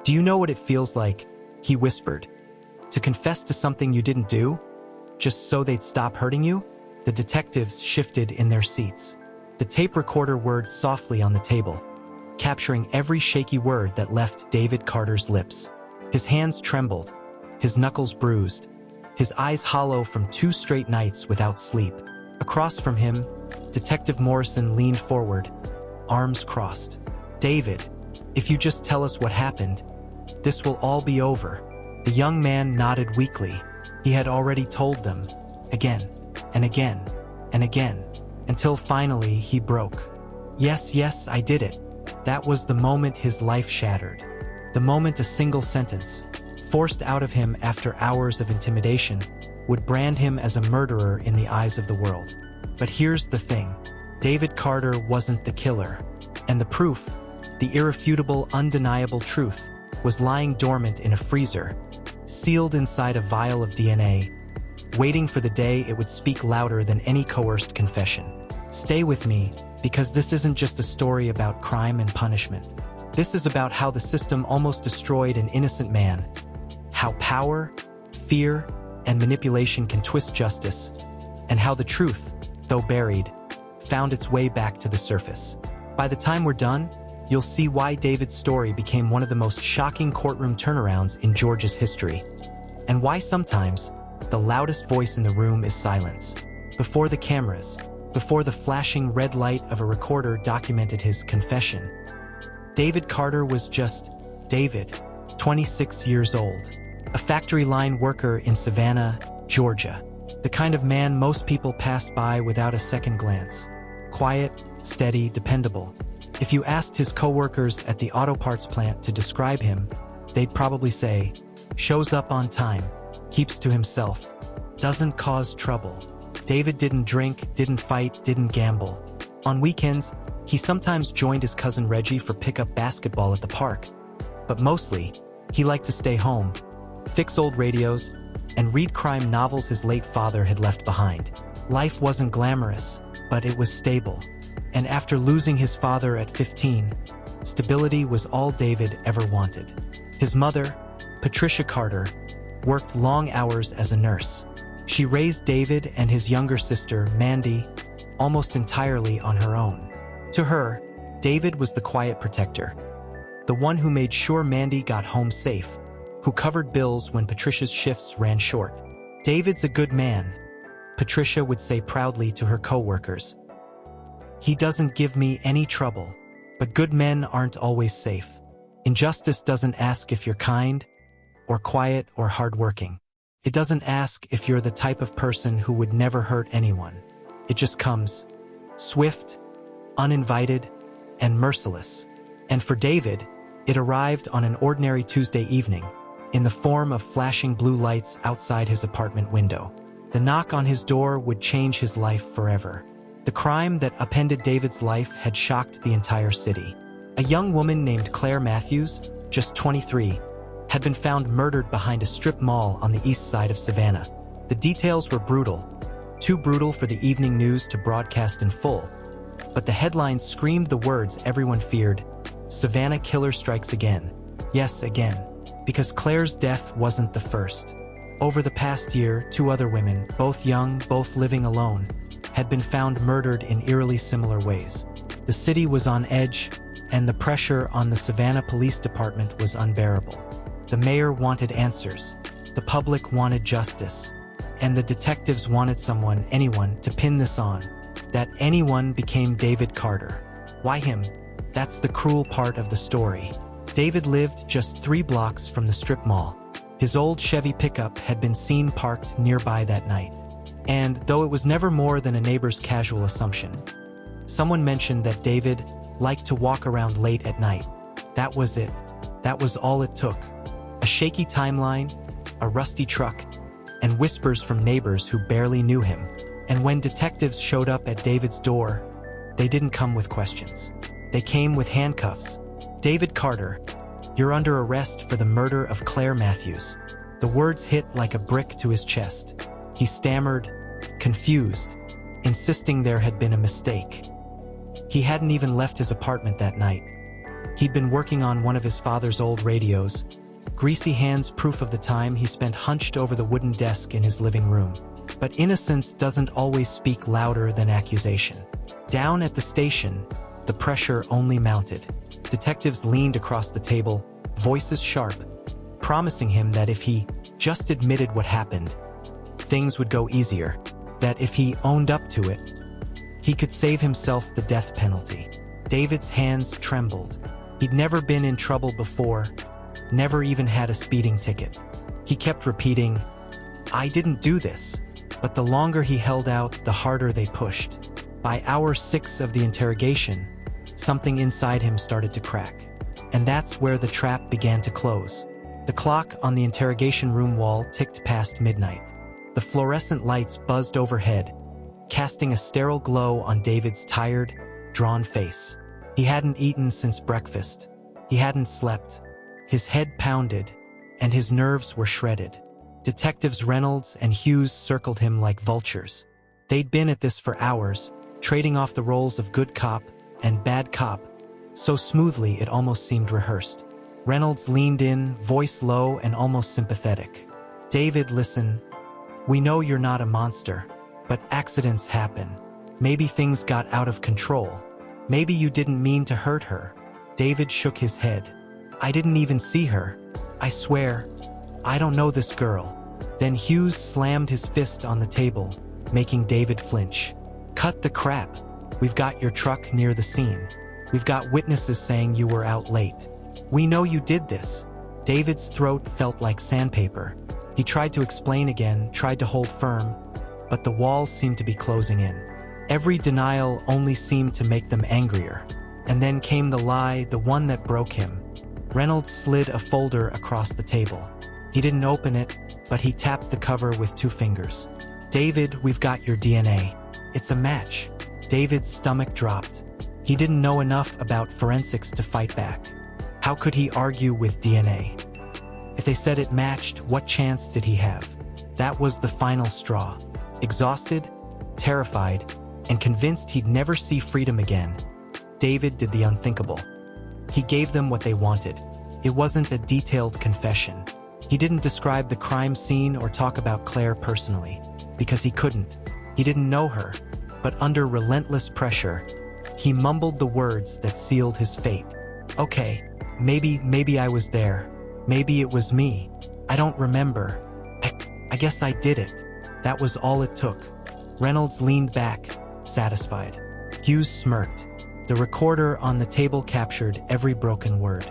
"Do you know what it feels like?" he whispered. "To confess to something you didn't do? Just so they'd stop hurting you?" The detectives shifted in their seats. The tape recorder whirred softly on the table, capturing every shaky word that left David Carter's lips. His hands trembled, his knuckles bruised, his eyes hollow from 2 straight nights without sleep. Across from him, Detective Morrison leaned forward, arms crossed. "David, if you just tell us what happened, this will all be over." The young man nodded weakly. He had already told them, again, and again, and again, until finally he broke. Yes, I did it." That was the moment his life shattered. The moment a single sentence, forced out of him after hours of intimidation, would brand him as a murderer in the eyes of the world. But here's the thing. David Carter wasn't the killer. And the proof, the irrefutable, undeniable truth, was lying dormant in a freezer, sealed inside a vial of DNA, waiting for the day it would speak louder than any coerced confession. Stay with me, because this isn't just a story about crime and punishment. This is about how the system almost destroyed an innocent man, how power, fear, and manipulation can twist justice, and how the truth, though buried, found its way back to the surface. By the time we're done, you'll see why David's story became one of the most shocking courtroom turnarounds in Georgia's history, and why sometimes the loudest voice in the room is silence. Before the cameras, before the flashing red light of a recorder documented his confession, David Carter was just David, 26 years old, a factory line worker in Savannah, Georgia, the kind of man most people passed by without a second glance. Quiet, steady, dependable. If you asked his co-workers at the auto parts plant to describe him, they'd probably say, shows up on time, keeps to himself, doesn't cause trouble. David didn't drink, didn't fight, didn't gamble. On weekends, he sometimes joined his cousin Reggie for pickup basketball at the park. But mostly, he liked to stay home, fix old radios, and read crime novels his late father had left behind. Life wasn't glamorous, but it was stable. And after losing his father at 15, stability was all David ever wanted. His mother, Patricia Carter, worked long hours as a nurse. She raised David and his younger sister, Mandy, almost entirely on her own. To her, David was the quiet protector, the one who made sure Mandy got home safe, who covered bills when Patricia's shifts ran short. "David's a good man," Patricia would say proudly to her co-workers. "He doesn't give me any trouble." But good men aren't always safe. Injustice doesn't ask if you're kind, or quiet, or hardworking. It doesn't ask if you're the type of person who would never hurt anyone. It just comes, swift, uninvited, and merciless. And for David, it arrived on an ordinary Tuesday evening, in the form of flashing blue lights outside his apartment window. The knock on his door would change his life forever. The crime that upended David's life had shocked the entire city. A young woman named Claire Matthews, just 23, had been found murdered behind a strip mall on the east side of Savannah. The details were brutal, too brutal for the evening news to broadcast in full, but the headlines screamed the words everyone feared: Savannah killer strikes again. Yes, again, because Claire's death wasn't the first. Over the past year, 2 other women, both young, both living alone, had been found murdered in eerily similar ways. The city was on edge, and the pressure on the Savannah Police Department was unbearable. The mayor wanted answers, the public wanted justice, and the detectives wanted someone, anyone, to pin this on. That anyone became David Carter. Why him? That's the cruel part of the story. David lived just 3 blocks from the strip mall. His old Chevy pickup had been seen parked nearby that night. And though it was never more than a neighbor's casual assumption, someone mentioned that David liked to walk around late at night. That was it. That was all it took. A shaky timeline, a rusty truck, and whispers from neighbors who barely knew him. And when detectives showed up at David's door, they didn't come with questions. They came with handcuffs. "David Carter, you're under arrest for the murder of Claire Matthews." The words hit like a brick to his chest. He stammered, confused, insisting there had been a mistake. He hadn't even left his apartment that night. He'd been working on one of his father's old radios, greasy hands proof of the time he spent hunched over the wooden desk in his living room. But innocence doesn't always speak louder than accusation. Down at the station, the pressure only mounted. Detectives leaned across the table, voices sharp, promising him that if he just admitted what happened, things would go easier, that if he owned up to it, he could save himself the death penalty. David's hands trembled. He'd never been in trouble before, never even had a speeding ticket. He kept repeating, "I didn't do this." But the longer he held out, the harder they pushed. By hour 6 of the interrogation, something inside him started to crack. And that's where the trap began to close. The clock on the interrogation room wall ticked past midnight. The fluorescent lights buzzed overhead, casting a sterile glow on David's tired, drawn face. He hadn't eaten since breakfast. He hadn't slept. His head pounded, and his nerves were shredded. Detectives Reynolds and Hughes circled him like vultures. They'd been at this for hours, trading off the roles of good cop and bad cop, so smoothly it almost seemed rehearsed. Reynolds leaned in, voice low and almost sympathetic. "David, listen. We know you're not a monster, but accidents happen. Maybe things got out of control. Maybe you didn't mean to hurt her." David shook his head. "I didn't even see her. I swear. I don't know this girl." Then Hughes slammed his fist on the table, making David flinch. "Cut the crap. We've got your truck near the scene. We've got witnesses saying you were out late. We know you did this." David's throat felt like sandpaper. He tried to explain again, tried to hold firm, but the walls seemed to be closing in. Every denial only seemed to make them angrier. And then came the lie, the one that broke him. Reynolds slid a folder across the table. He didn't open it, but he tapped the cover with 2 fingers. "David, we've got your DNA. It's a match." David's stomach dropped. He didn't know enough about forensics to fight back. How could he argue with DNA? If they said it matched, what chance did he have? That was the final straw. Exhausted, terrified, and convinced he'd never see freedom again, David did the unthinkable. He gave them what they wanted. It wasn't a detailed confession. He didn't describe the crime scene or talk about Claire personally, because he couldn't. He didn't know her, but under relentless pressure, he mumbled the words that sealed his fate. "Okay, maybe I was there. Maybe it was me. I don't remember. I guess I did it." That was all it took. Reynolds leaned back, satisfied. Hughes smirked. The recorder on the table captured every broken word.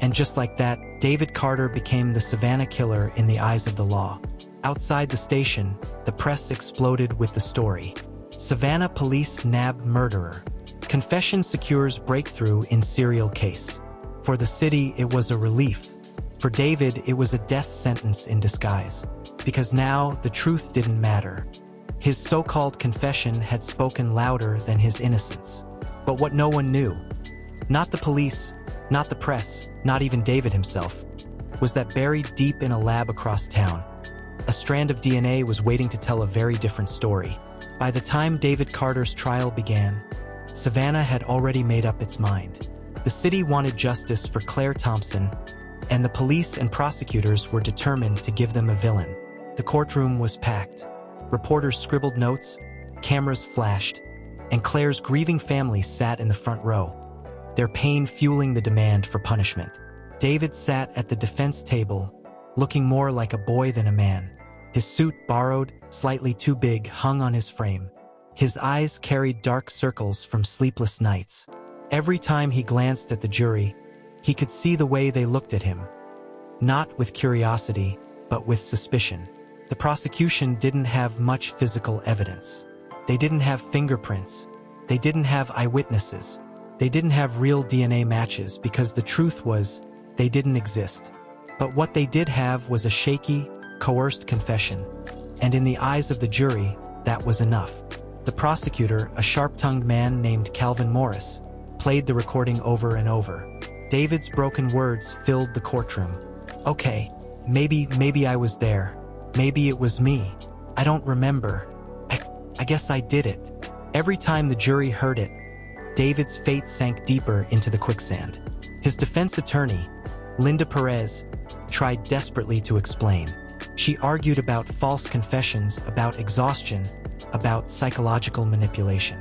And just like that, David Carter became the Savannah killer in the eyes of the law. Outside the station, the press exploded with the story. Savannah police nab murderer. Confession secures breakthrough in serial case. For the city, it was a relief. For David, it was a death sentence in disguise. Because now, the truth didn't matter. His so-called confession had spoken louder than his innocence. But what no one knew, not the police, not the press, not even David himself, was that buried deep in a lab across town, a strand of DNA was waiting to tell a very different story. By the time David Carter's trial began, Savannah had already made up its mind. The city wanted justice for Claire Thompson, and the police and prosecutors were determined to give them a villain. The courtroom was packed. Reporters scribbled notes, cameras flashed, and Claire's grieving family sat in the front row, their pain fueling the demand for punishment. David sat at the defense table, looking more like a boy than a man. His suit, borrowed, slightly too big, hung on his frame. His eyes carried dark circles from sleepless nights. Every time he glanced at the jury, he could see the way they looked at him. Not with curiosity, but with suspicion. The prosecution didn't have much physical evidence. They didn't have fingerprints. They didn't have eyewitnesses. They didn't have real DNA matches because the truth was, they didn't exist. But what they did have was a shaky, coerced confession. And in the eyes of the jury, that was enough. The prosecutor, a sharp-tongued man named Calvin Morris, played the recording over and over. David's broken words filled the courtroom. "Okay, maybe I was there. Maybe it was me. I don't remember. I guess I did it." Every time the jury heard it, David's fate sank deeper into the quicksand. His defense attorney, Linda Perez, tried desperately to explain. She argued about false confessions, about exhaustion, about psychological manipulation.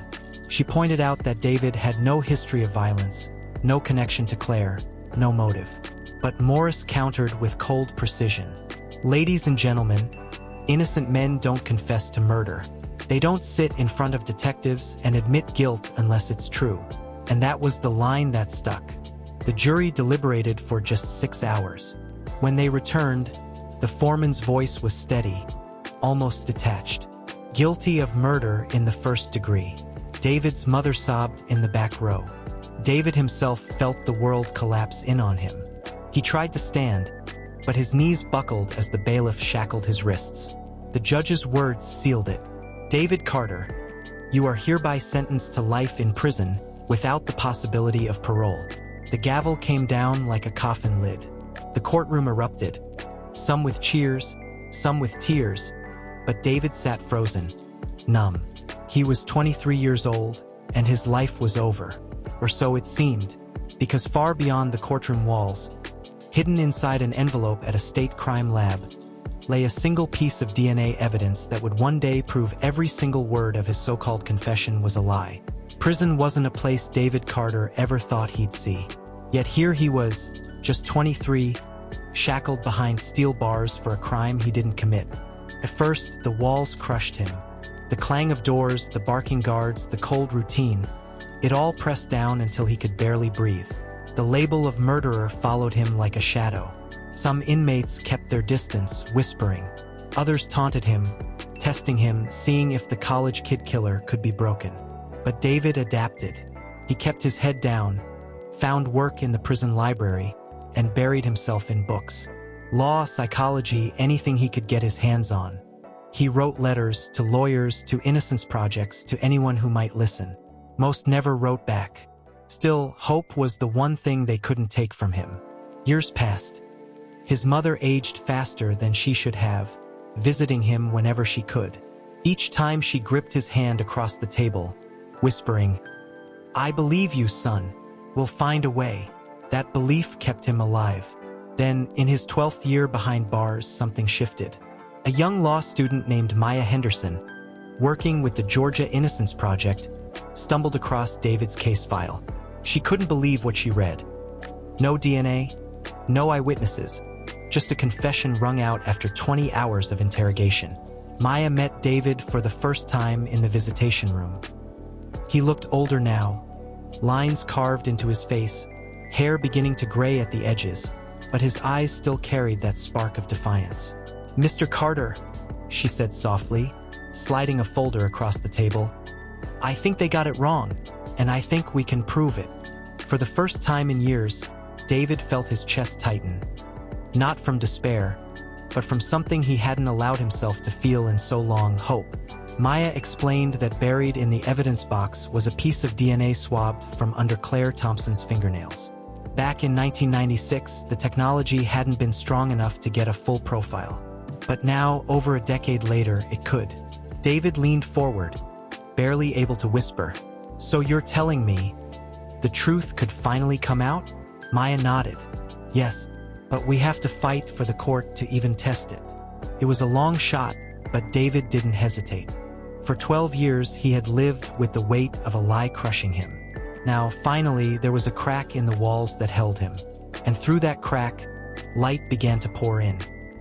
She pointed out that David had no history of violence, no connection to Claire, no motive. But Morris countered with cold precision. Ladies and gentlemen, innocent men don't confess to murder. They don't sit in front of detectives and admit guilt unless it's true. And that was the line that stuck. The jury deliberated for just 6 hours. When they returned, the foreman's voice was steady, almost detached. Guilty of murder in the first degree. David's mother sobbed in the back row. David himself felt the world collapse in on him. He tried to stand, but his knees buckled as the bailiff shackled his wrists. The judge's words sealed it. David Carter, you are hereby sentenced to life in prison without the possibility of parole. The gavel came down like a coffin lid. The courtroom erupted, some with cheers, some with tears, but David sat frozen, numb. He was 23 years old, and his life was over, or so it seemed, because far beyond the courtroom walls, hidden inside an envelope at a state crime lab, lay a single piece of DNA evidence that would one day prove every single word of his so-called confession was a lie. Prison wasn't a place David Carter ever thought he'd see. Yet here he was, just 23, shackled behind steel bars for a crime he didn't commit. At first, the walls crushed him. The clang of doors, the barking guards, the cold routine, it all pressed down until he could barely breathe. The label of murderer followed him like a shadow. Some inmates kept their distance, whispering. Others taunted him, testing him, seeing if the college kid killer could be broken. But David adapted. He kept his head down, found work in the prison library, and buried himself in books. Law, psychology, anything he could get his hands on. He wrote letters to lawyers, to innocence projects, to anyone who might listen. Most never wrote back. Still, hope was the one thing they couldn't take from him. Years passed. His mother aged faster than she should have, visiting him whenever she could. Each time she gripped his hand across the table, whispering, "I believe you, son. We'll find a way." That belief kept him alive. Then, in his 12th year behind bars, something shifted. A young law student named Maya Henderson, working with the Georgia Innocence Project, stumbled across David's case file. She couldn't believe what she read. No DNA, no eyewitnesses, just a confession wrung out after 20 hours of interrogation. Maya met David for the first time in the visitation room. He looked older now, lines carved into his face, hair beginning to gray at the edges, but his eyes still carried that spark of defiance. "Mr. Carter," she said softly, sliding a folder across the table, "I think they got it wrong, and I think we can prove it." For the first time in years, David felt his chest tighten. Not from despair, but from something he hadn't allowed himself to feel in so long: hope. Maya explained that buried in the evidence box was a piece of DNA swabbed from under Claire Thompson's fingernails. Back in 1996, the technology hadn't been strong enough to get a full profile. But now, over a decade later, it could. David leaned forward, barely able to whisper, "So you're telling me the truth could finally come out?" Maya nodded. "Yes, but we have to fight for the court to even test it." It was a long shot, but David didn't hesitate. For 12 years, he had lived with the weight of a lie crushing him. Now, finally, there was a crack in the walls that held him. And through that crack, light began to pour in.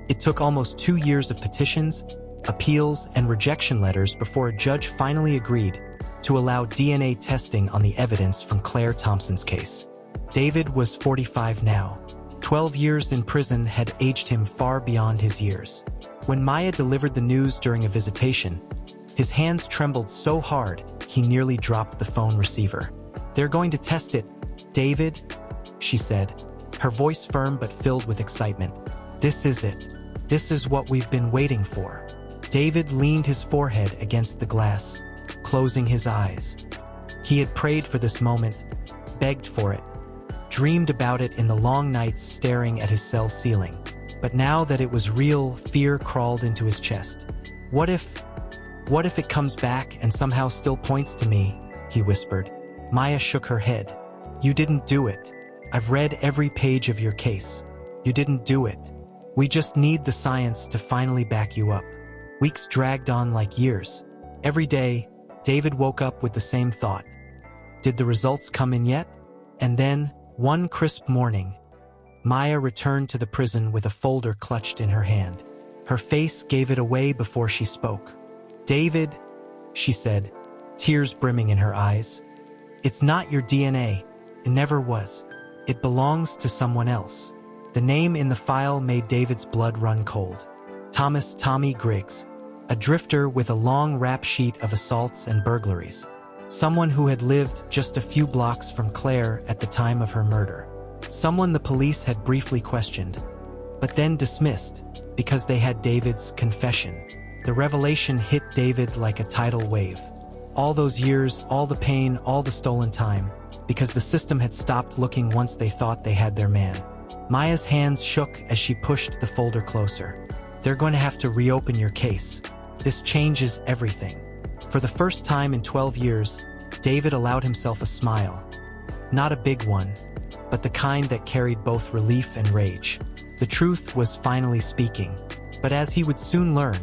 It took almost 2 years of petitions, appeals, and rejection letters before a judge finally agreed to allow DNA testing on the evidence from Claire Thompson's case. David was 45 now. 12 years in prison had aged him far beyond his years. When Maya delivered the news during a visitation, his hands trembled so hard he nearly dropped the phone receiver. "They're going to test it, David," she said, her voice firm but filled with excitement. "This is it. This is what we've been waiting for." David leaned his forehead against the glass, closing his eyes. He had prayed for this moment, begged for it, dreamed about it in the long nights staring at his cell ceiling. But now that it was real, fear crawled into his chest. What if it comes back and somehow still points to me?" he whispered. Maya shook her head. "You didn't do it. I've read every page of your case. You didn't do it. We just need the science to finally back you up." Weeks dragged on like years. Every day, David woke up with the same thought. Did the results come in yet? And then, one crisp morning, Maya returned to the prison with a folder clutched in her hand. Her face gave it away before she spoke. "David," she said, tears brimming in her eyes, "it's not your DNA. It never was. It belongs to someone else." The name in the file made David's blood run cold. Thomas "Tommy" Griggs, a drifter with a long rap sheet of assaults and burglaries. Someone who had lived just a few blocks from Claire at the time of her murder. Someone the police had briefly questioned, but then dismissed because they had David's confession. The revelation hit David like a tidal wave. All those years, all the pain, all the stolen time, because the system had stopped looking once they thought they had their man. Maya's hands shook as she pushed the folder closer. "They're going to have to reopen your case. This changes everything." For the first time in 12 years, David allowed himself a smile. Not a big one, but the kind that carried both relief and rage. The truth was finally speaking. But as he would soon learn,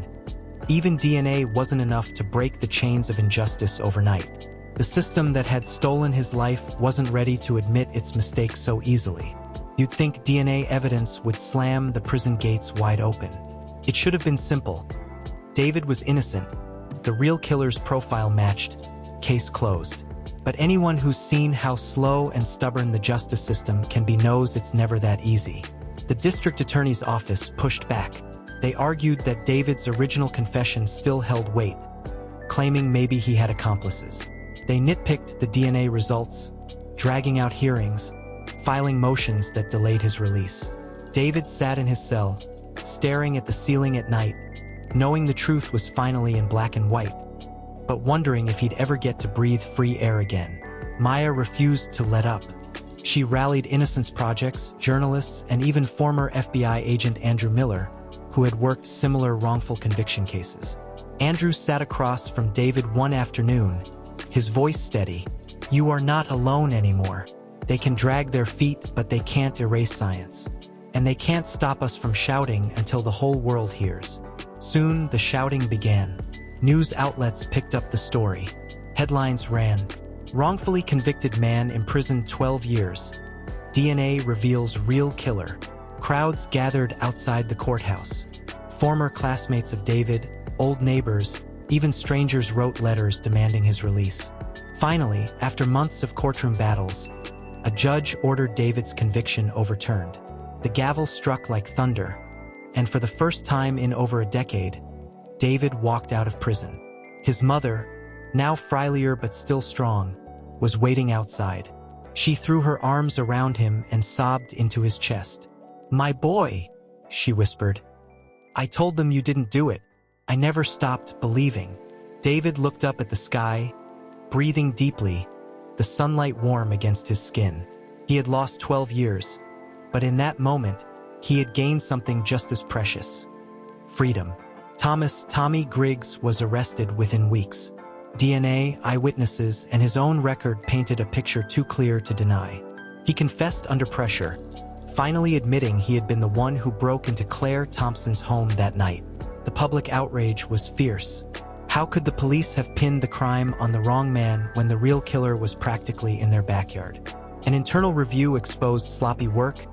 even DNA wasn't enough to break the chains of injustice overnight. The system that had stolen his life wasn't ready to admit its mistakes so easily. You'd think DNA evidence would slam the prison gates wide open. It should have been simple. David was innocent. The real killer's profile matched. Case closed. But anyone who's seen how slow and stubborn the justice system can be knows it's never that easy. The district attorney's office pushed back. They argued that David's original confession still held weight, claiming maybe he had accomplices. They nitpicked the DNA results, dragging out hearings, filing motions that delayed his release. David sat in his cell, staring at the ceiling at night, knowing the truth was finally in black and white, but wondering if he'd ever get to breathe free air again. Maya refused to let up. She rallied innocence projects, journalists, and even former FBI agent Andrew Miller, who had worked similar wrongful conviction cases. Andrew sat across from David one afternoon, his voice steady. "You are not alone anymore. They can drag their feet, but they can't erase science. And they can't stop us from shouting until the whole world hears." Soon, the shouting began. News outlets picked up the story. Headlines ran, "Wrongfully convicted man imprisoned 12 years. DNA reveals real killer." Crowds gathered outside the courthouse. Former classmates of David, old neighbors, even strangers wrote letters demanding his release. Finally, after months of courtroom battles, a judge ordered David's conviction overturned. The gavel struck like thunder, and for the first time in over a decade, David walked out of prison. His mother, now frilier but still strong, was waiting outside. She threw her arms around him and sobbed into his chest. "My boy," she whispered. "I told them you didn't do it. I never stopped believing." David looked up at the sky, breathing deeply, the sunlight warm against his skin. He had lost 12 years, but in that moment, he had gained something just as precious: freedom. Thomas "Tommy" Griggs was arrested within weeks. DNA, eyewitnesses, and his own record painted a picture too clear to deny. He confessed under pressure, finally admitting he had been the one who broke into Claire Thompson's home that night. The public outrage was fierce. How could the police have pinned the crime on the wrong man when the real killer was practically in their backyard? An internal review exposed sloppy work,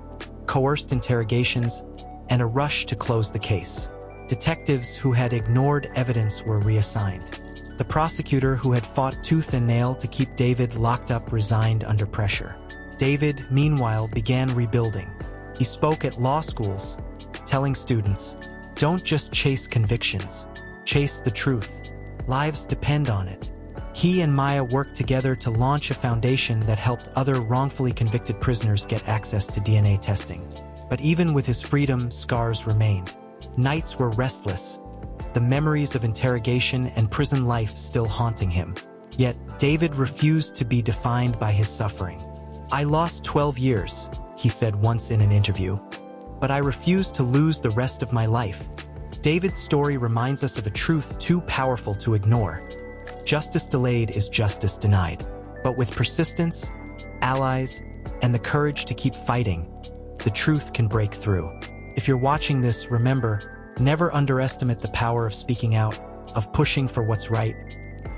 coerced interrogations, and a rush to close the case. Detectives who had ignored evidence were reassigned. The prosecutor who had fought tooth and nail to keep David locked up resigned under pressure. David, meanwhile, began rebuilding. He spoke at law schools, telling students, "Don't just chase convictions, chase the truth. Lives depend on it." He and Maya worked together to launch a foundation that helped other wrongfully convicted prisoners get access to DNA testing. But even with his freedom, scars remained. Nights were restless, the memories of interrogation and prison life still haunting him. Yet, David refused to be defined by his suffering. "I lost 12 years, he said once in an interview, "but I refuse to lose the rest of my life." David's story reminds us of a truth too powerful to ignore. Justice delayed is justice denied. But with persistence, allies, and the courage to keep fighting, the truth can break through. If you're watching this, remember, never underestimate the power of speaking out, of pushing for what's right,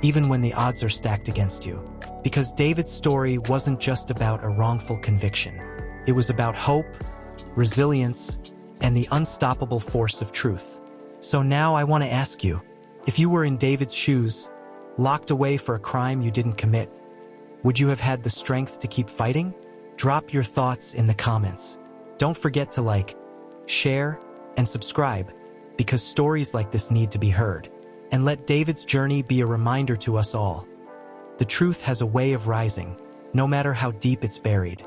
even when the odds are stacked against you. Because David's story wasn't just about a wrongful conviction. It was about hope, resilience, and the unstoppable force of truth. So now I want to ask you, if you were in David's shoes, locked away for a crime you didn't commit, would you have had the strength to keep fighting? Drop your thoughts in the comments. Don't forget to like, share, and subscribe, because stories like this need to be heard. And let David's journey be a reminder to us all. The truth has a way of rising, no matter how deep it's buried.